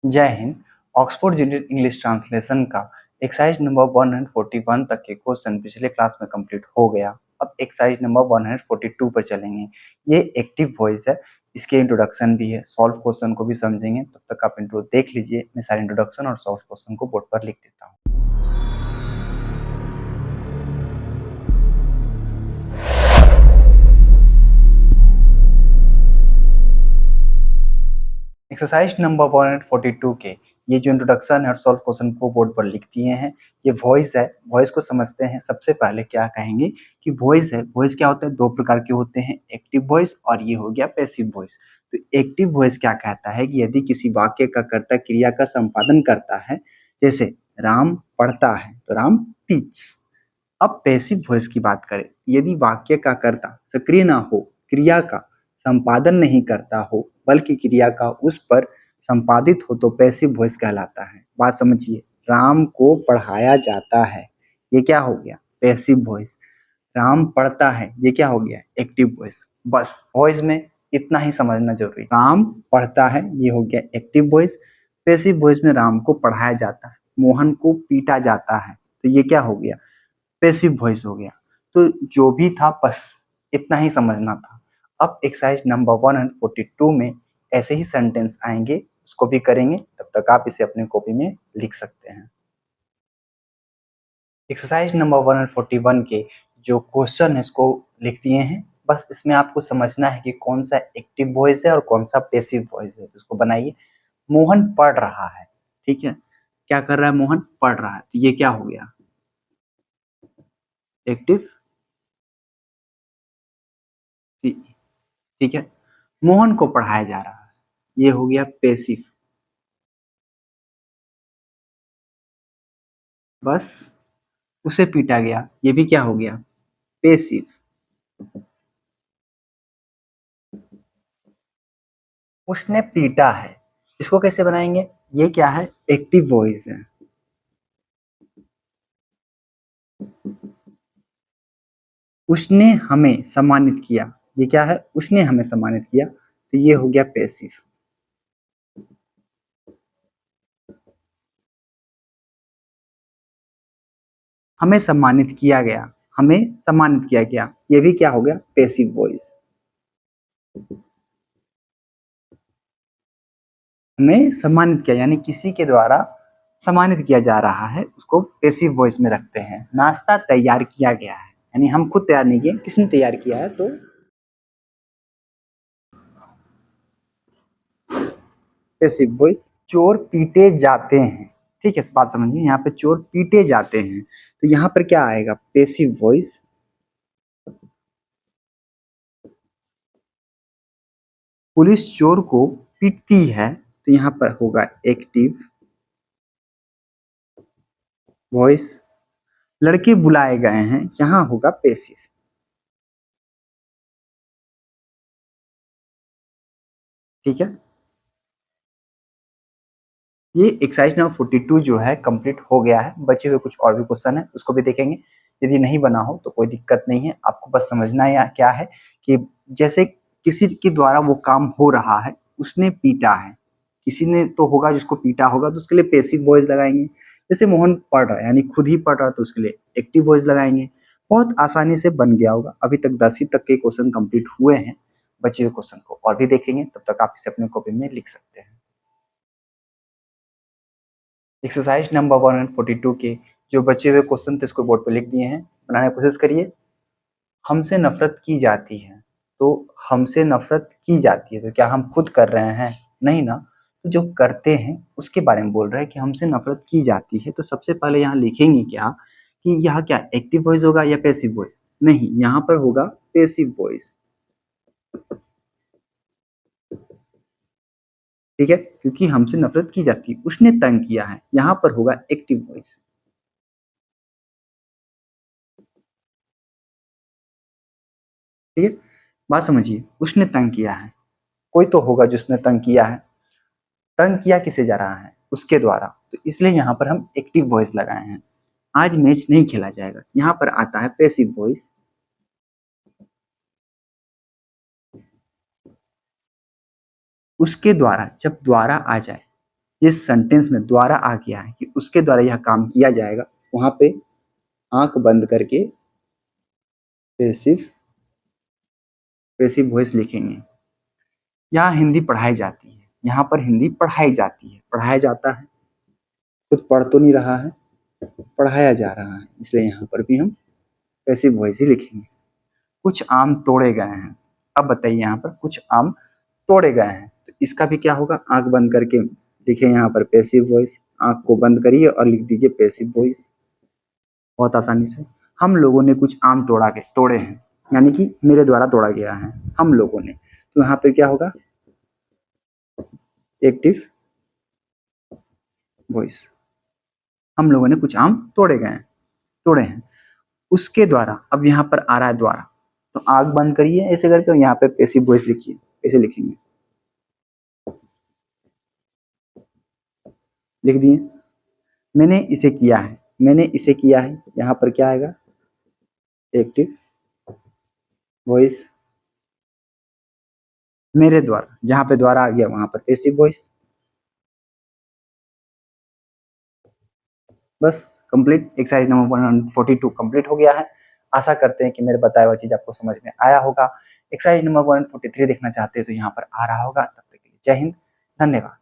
जय Hind. Oxford junior English translation का exercise number 141 तक के क्वेश्चन पिछले क्लास में कंप्लीट हो गया। अब एक्सरसाइज नंबर 142 पर चलेंगे। ये एक्टिव वॉइस है, इसके इंट्रोडक्शन भी है, सॉल्व क्वेश्चन को भी समझेंगे। तब तक आप इंट्रो देख लीजिए, मैं सारे इंट्रोडक्शन और सॉल्व क्वेश्चन को बोर्ड पर लिख देता हूँ। एक्सरसाइज नंबर 142 के ये जो इंट्रोडक्शन है और सॉल्व क्वेश्चन को बोर्ड पर लिख दिए हैं। ये वॉइस है, वॉइस को समझते हैं। सबसे पहले क्या कहेंगे कि वॉइस है, वॉइस क्या होता है, दो प्रकार के होते हैं, एक्टिव वॉइस और ये हो गया पैसिव वॉइस। तो एक्टिव वॉइस क्या कहता है कि यदि किसी वाक्य का कर्ता क्रिया का संपादन करता है, जैसे राम पढ़ता है तो राम टीच। अब पैसिव वॉइस की बात करें, यदि वाक्य का कर्ता सक्रिय ना हो, क्रिया का संपादन नहीं करता हो, बल्कि क्रिया का उस पर संपादित हो, तो पैसिव वॉइस कहलाता है। बात समझिए, राम को पढ़ाया जाता है, ये क्या हो गया, पैसिव वॉइस। राम पढ़ता है, ये क्या हो गया, एक्टिव वॉइस। बस वॉइस में इतना ही समझना जरूरी। राम पढ़ता है, ये हो गया एक्टिव वॉइस। पैसिव वॉइस में राम को पढ़ाया जाता है, मोहन को पीटा जाता है, तो ये क्या हो गया, पैसिव वॉइस हो गया। तो जो भी था बस इतना ही समझना था। अब एक्सरसाइज नंबर 142 में ऐसे ही सेंटेंस आएंगे, उसको भी करेंगे। तब तक आप इसे अपने कॉपी में लिख सकते हैं। एक्सरसाइज नंबर 141 के जो क्वेश्चन है इसको लिख दिए हैं। बस इसमें आपको समझना है कि कौन सा एक्टिव वॉइस है और कौन सा पैसिव वॉइस है। तो इसको बनाइए। मोहन पढ़ रहा है, ठीक है, क्या कर रहा है, मोहन पढ़ रहा है, तो ये क्या हो गया, एक्टिव। ठीक है, मोहन को पढ़ाया जा रहा है, ये हो गया पैसिव। बस उसे पीटा गया, ये भी क्या हो गया, पैसिव। उसने पीटा है, इसको कैसे बनाएंगे, ये क्या है, एक्टिव वॉइस है। उसने हमें सम्मानित किया, ये क्या है, उसने हमें सम्मानित किया, तो ये हो गया पैसिव। हमें सम्मानित किया गया, हमें सम्मानित किया गया, ये भी क्या हो गया, पैसिव वॉइस। हमें सम्मानित किया यानी किसी के द्वारा सम्मानित किया जा रहा है, उसको पैसिव वॉइस में रखते हैं। नाश्ता तैयार किया गया है, यानी हम खुद तैयार नहीं किए, किसने तैयार किया है, तो पैसिव वॉइस। चोर पीटे जाते हैं, ठीक है, इस बात समझिए, यहाँ पे चोर पीटे जाते हैं, तो यहाँ पर क्या आएगा, पैसिव वॉइस। पुलिस चोर को पीटती है, तो यहाँ पर होगा एक्टिव वॉइस। लड़के बुलाए गए हैं, यहाँ होगा पैसिव। ठीक है, ये एक्सरसाइज नंबर 42 जो है कंप्लीट हो गया है। बचे हुए कुछ और भी क्वेश्चन है, उसको भी देखेंगे। यदि नहीं बना हो तो कोई दिक्कत नहीं है, आपको बस समझना है क्या है कि जैसे किसी के द्वारा वो काम हो रहा है, उसने पीटा है, किसी ने तो होगा जिसको पीटा होगा, तो उसके लिए पैसिव वॉइस लगाएंगे। जैसे मोहन पढ़ रहा है यानी खुद ही पढ़ रहा है, तो उसके लिए एक्टिव वॉइस लगाएंगे। बहुत आसानी से बन गया होगा। अभी तक 10वीं तक के क्वेश्चन कंप्लीट हुए हैं। बचे हुए क्वेश्चन को और भी देखेंगे, तब तक आप इसे अपने कॉपी में लिख सकते हैं। एक्सरसाइज नंबर 142 के जो बचे हुए क्वेश्चन थे इसको बोर्ड पे लिख दिए हैं, बनाने की कोशिश करिए। हमसे नफरत की जाती है, तो हमसे नफरत की जाती है तो क्या हम खुद कर रहे हैं, नहीं ना, तो जो करते हैं उसके बारे में बोल रहे हैं कि हमसे नफरत की जाती है। तो सबसे पहले यहाँ लिखेंगे क्या कि यहाँ क्या एक्टिव वॉइस होगा या पैसिव वॉइस, नहीं, यहाँ पर होगा पैसिव वॉइस। ठीक है, क्योंकि हमसे नफरत की जाती है, उसने तंग किया है, यहाँ पर होगा एक्टिव वॉइस। ठीक है, बात समझिए, उसने तंग किया है, कोई तो होगा जिसने तंग किया है। तंग किया किसे जा रहा है, उसके द्वारा, तो इसलिए यहाँ पर हम एक्टिव वॉइस लगाए हैं। आज मैच नहीं खेला जाएगा, यहाँ पर आता है पैसिव वॉइस। उसके द्वारा, जब द्वारा आ जाए, जिस सेंटेंस में द्वारा आ गया है कि उसके द्वारा यह काम किया जाएगा, वहां पे आंख बंद करके पैसिव वॉइस लिखेंगे। यहाँ हिंदी पढ़ाई जाती है, यहाँ पर हिंदी पढ़ाई जाती है, पढ़ाया जाता है, खुद पढ़ तो नहीं रहा है, पढ़ाया जा रहा है, इसलिए यहाँ पर भी हम पैसिव वॉइस ही लिखेंगे। कुछ आम तोड़े गए हैं। अब बताइए यहाँ पर कुछ आम तोड़े गए हैं, तो इसका भी क्या होगा, आंख बंद करके लिखे यहाँ पर पैसिव वॉइस, आंख को बंद करिए और लिख दीजिए पैसिव वॉइस, बहुत आसानी से। हम लोगों ने कुछ आम तोड़े हैं, यानी कि मेरे द्वारा तोड़ा गया है, हम लोगों ने, तो यहाँ पर क्या होगा, एक्टिव वॉइस। हम लोगों ने कुछ आम तोड़े हैं, उसके द्वारा, अब यहाँ पर आ रहा है द्वारा, तो आंख बंद करिए ऐसे करके और यहाँ पे पैसिव वॉइस लिखिए, ऐसे लिखेंगे, लिख दिए। मैंने इसे किया है, मैंने इसे किया है, यहाँ पर क्या आएगा, एक्टिव वॉइस। मेरे द्वारा, जहाँ पे द्वारा आ गया वहां पर पैसिव वॉइस। बस कंप्लीट, एक्सरसाइज नंबर 142 कंप्लीट हो गया है। आशा करते हैं कि मेरे बताया हुआ चीज आपको समझ में आया होगा। एक्सरसाइज नंबर 143 देखना चाहते हैं तो यहाँ पर आ रहा होगा। तब तक के लिए जय हिंद, धन्यवाद।